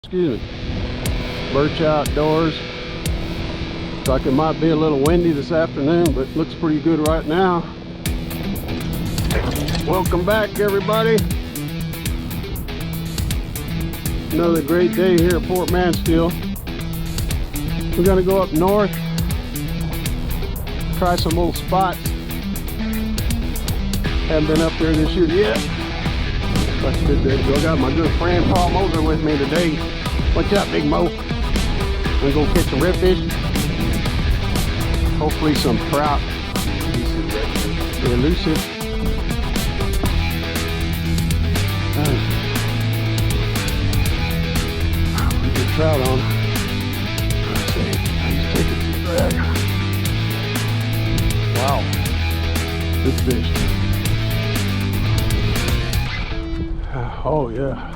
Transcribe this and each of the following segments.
Excuse me. Birch outdoors. Looks like it might be a little windy this afternoon, but looks pretty good right now. Welcome back, everybody. Another great day here at Port Mansfield. We're gonna go up north, try some little spots. Haven't been up there this year yet. That's a good day to go. I got my good friend Paul Moser with me today. What's up, Big Mo? We're gonna go catch some redfish. Hopefully some trout. Elusive. Get trout on. Let's see. Let's take it to drag. Wow. Good fish. Oh yeah.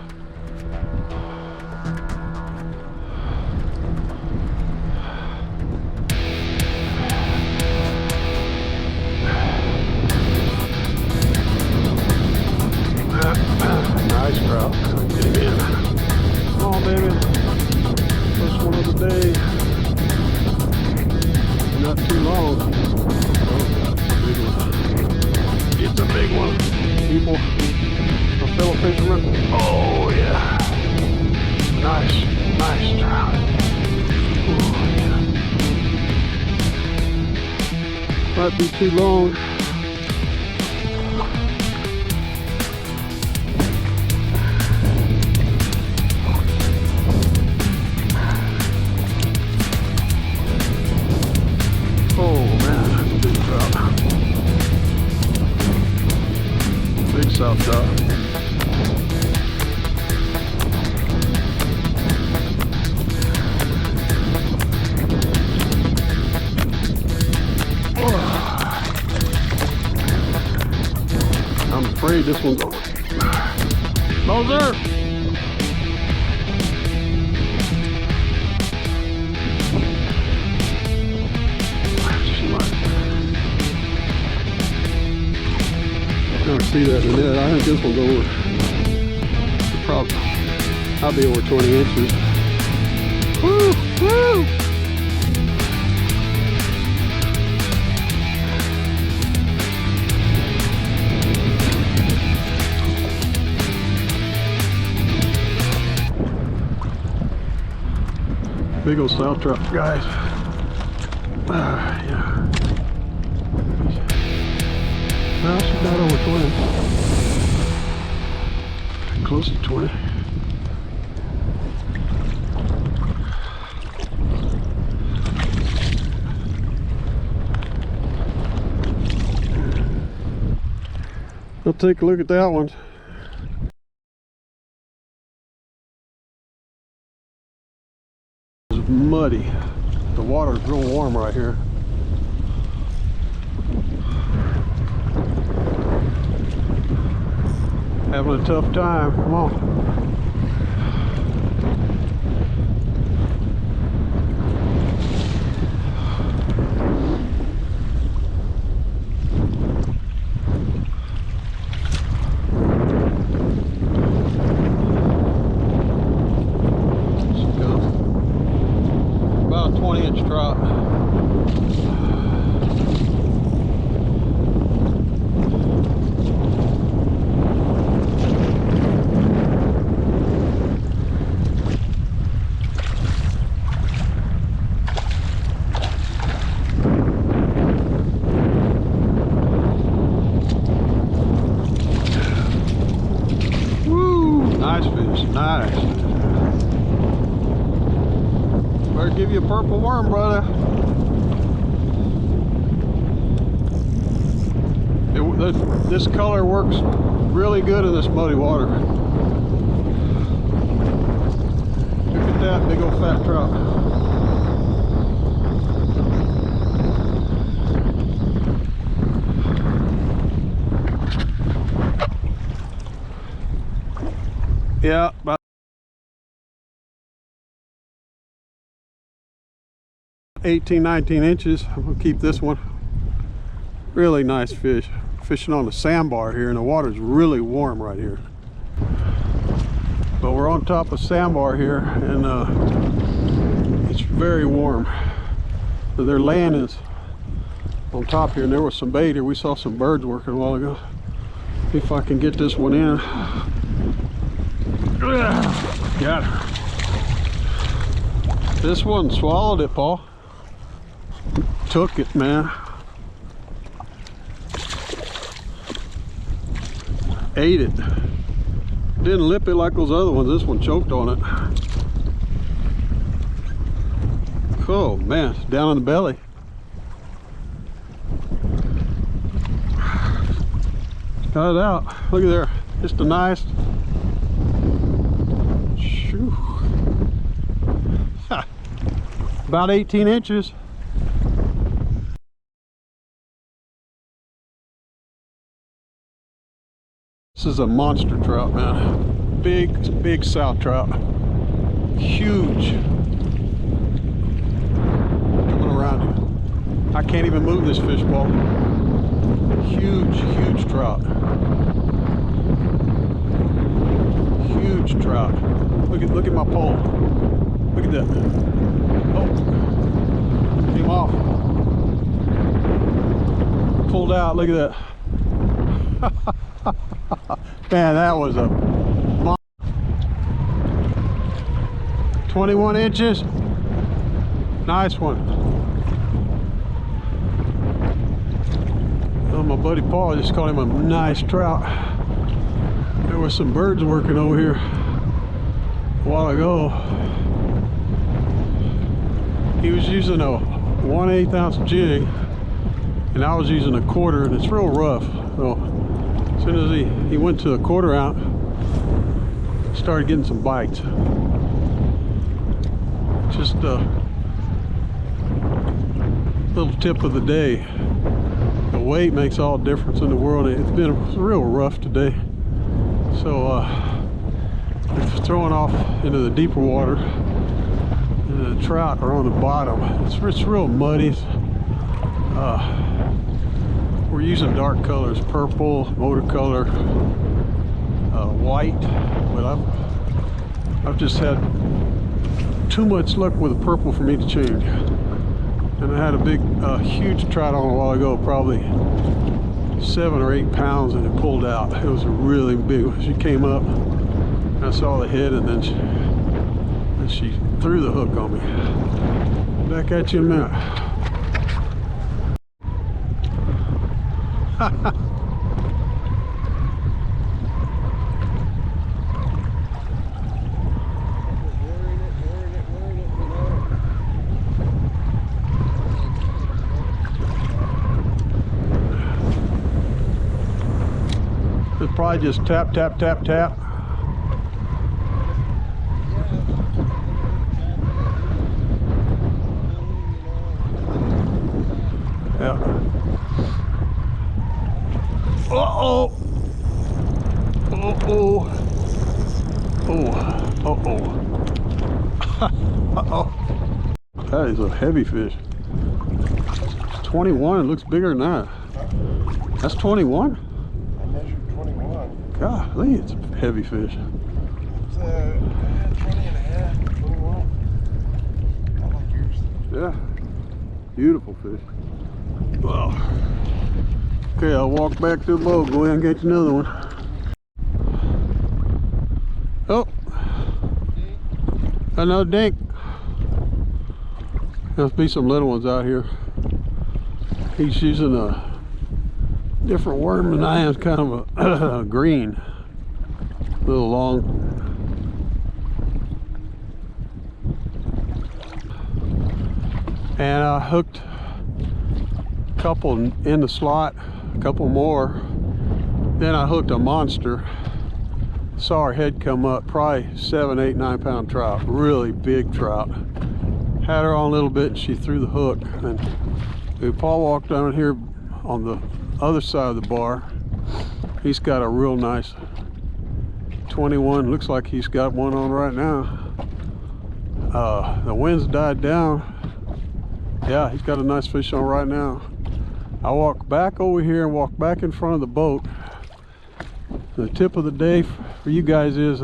Nice trout. Get him in. Come on, baby. First one of the day. Not too long. Oh, big one. It's a big one. People, my fellow fishermen. Oh yeah. Nice trout. Oh yeah. Might be too long. South Trout. I'm afraid this one's over. Moser! Never see that in it. I think this will go over. Probably, I'll be over 20 inches. Woo! Woo! Big old South Trout, guys. Yeah. Well, she's not over 20. Close to 20. I'll take a look at that one. It's muddy. The water's real warm right here. Having a tough time. Come on. She comes. About a 20-inch trout. Nice fish, nice. Better give you a purple worm, brother. This color works really good in this muddy water. Look at that big old fat trout. Yeah, about 18, 19 inches. I'm gonna keep this one. Really nice fish. Fishing on the sandbar here, and the water's really warm right here. But we're on top of Sandbar here, and it's very warm. So their land is on top here, and there was some bait here. We saw some birds working a while ago. See if I can get this one in. Got her. This one swallowed it, Paul. Took it, man. Ate it. Didn't lip it like those other ones. This one choked on it. Oh man, it's down in the belly. Got it out. Look at there. Just a nice. Shoo. About 18 inches. This is a monster trout, man. Big south trout. Huge. Coming around you. I can't even move this fish ball. Huge trout. Huge trout. Look at my pole. Look at that. Oh, came off. Pulled out. Look at that. Man, that was a 21 inches. Nice one. Oh, my buddy Paul just caught him a nice trout. There were some birds working over here a while ago. He was using a 1/8 ounce jig, and I was using a quarter, and it's real rough. So as soon as he went to a 1/4 ounce, started getting some bites. Just a little tip of the day. The weight makes all the difference in the world. It's been real rough today. So it's throwing off into the deeper water. And the trout are on the bottom. It's real muddy. We're using dark colors, purple, watercolor, white, but I've just had too much luck with the purple for me to change. And I had a huge trout on a while ago, probably 7 or 8 pounds, and it pulled out. It was a really big one. She came up, and I saw the head, and then she threw the hook on me. Back at you in a minute. It's probably just tap, tap, tap, tap. Yeah. Uh-oh. Uh-oh. Oh. Uh-oh. Uh-oh. That is a heavy fish. It's 21. It looks bigger than that. That's 21? I measured 21. Golly, it's a heavy fish. It's 20 and a half, 21. I like yours. Yeah. Beautiful fish. Wow. Okay, I'll walk back to the boat, go ahead and get you another one. Oh, another dink. Must be some little ones out here. He's using a different worm than I am, kind of a green, a little long. And I hooked a couple in the slot, a couple more. Then I hooked a monster. Saw her head come up, probably 7, 8, 9 pound trout, really big trout. Had her on a little bit, and she threw the hook. And Paul walked down here on the other side of the bar. He's got a real nice 21. Looks like he's got one on right now. The wind's died down. Yeah, he's got a nice fish on right now. I walk back over here and walk back in front of the boat. The tip of the day for you guys is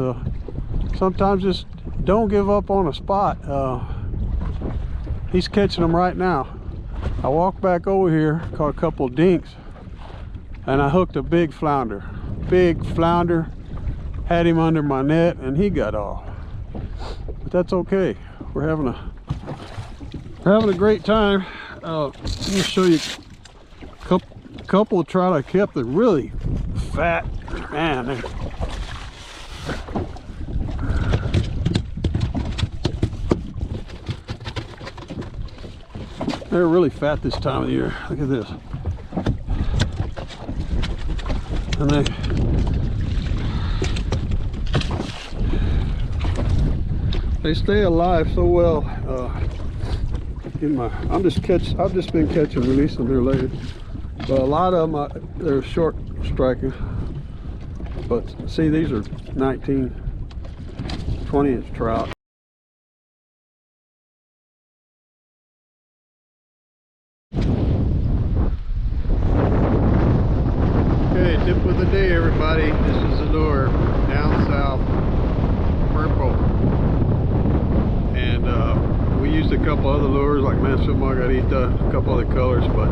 sometimes just don't give up on a spot. He's catching them right now. I walked back over here, caught a couple of dinks, and I hooked a big flounder. Big flounder. Had him under my net and he got off. But that's okay. We're having a great time. Let me show you a couple of trout I kept. They're really fat. Man, they're really fat this time of the year. Look at this. And they stay alive so well. I've just been catching, releasing here lately. But a lot of them, they're short striking. But see, these are 19, 20-inch trout. Okay, tip of the day, everybody. This is a lure down south, purple. And we used a couple other lures like Mansfield Margarita, a couple other colors, but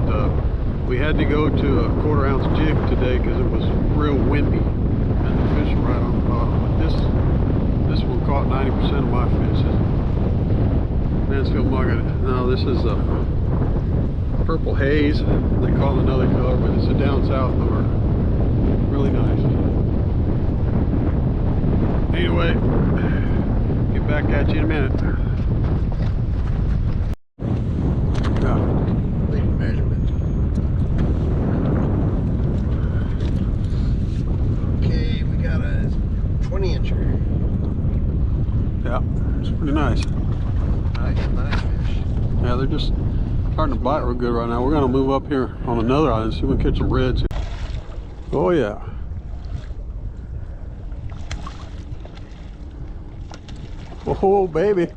we had to go to a 1/4 ounce jig today because it was real windy and the fish were right on the bottom. But this one caught 90% of my fish. Mansfield Margarita. No, this is a purple haze. They call it another color, but it's a down south lure. Really nice. Anyway, get back at you in a minute. Measurement. Okay, we got a 20-incher. Yeah, it's pretty nice. Nice fish. Yeah, they're just starting to bite real good right now. We're going to move up here on another island, see if we can catch some reds. Oh yeah. Oh baby.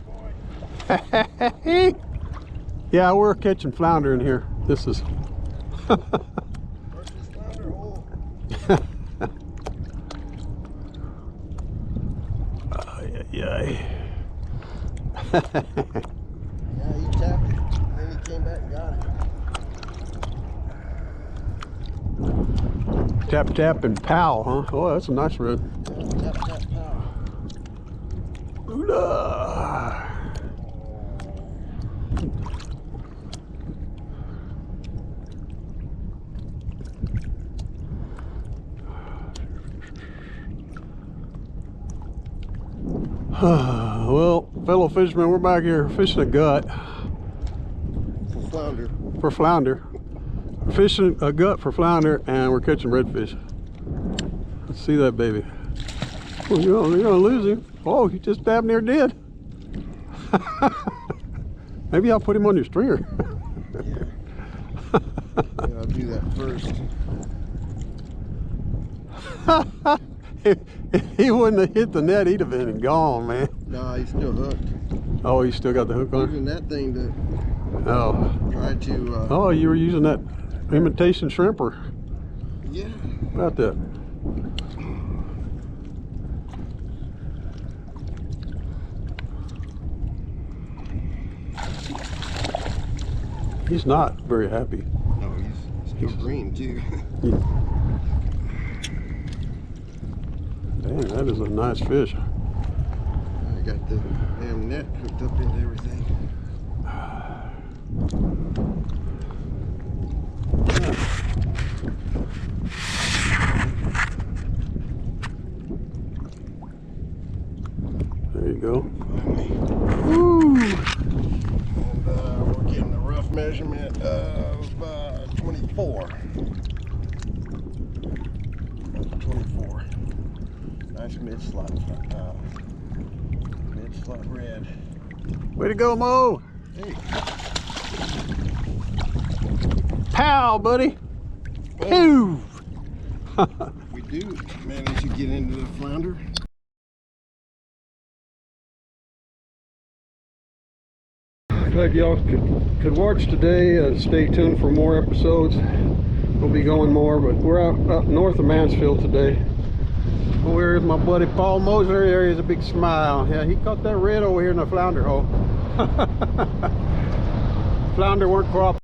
Yeah, we're catching flounder in here. This is yeah. Yeah, he tapped it, and then he came back and got it. Tap tap and pow, huh? Oh, that's a nice red. Yeah, tap tap pow. Ooh-la. Well, fellow fishermen, we're back here fishing a gut. For flounder. For flounder. We're fishing a gut for flounder and we're catching redfish. Let's see that baby. Oh, you're gonna lose him. Oh, he just damn near did. Maybe I'll put him on your stringer. Yeah. Yeah, I'll do that first. If he wouldn't have hit the net, he'd have been gone, man. No, he's still hooked. Oh, you still got the hook on? Using that thing to try to. Oh, you were using that imitation shrimper. Yeah. About that. He's not very happy. No, he's still green too. Dang, that is a nice fish. I got the damn net hooked up into everything. There you go. Woo! And we're getting a rough measurement of 24. 24. Nice mid-slot red. Way to go, Mo! Hey. Pow, buddy! Pew! We do manage to get into the flounder. Glad y'all could watch today. Stay tuned for more episodes. We'll be going more, but we're out north of Mansfield today. Where's my buddy Paul Moser? There is a big smile. Yeah, he caught that red over here in the flounder hole. Flounder weren't cooperating.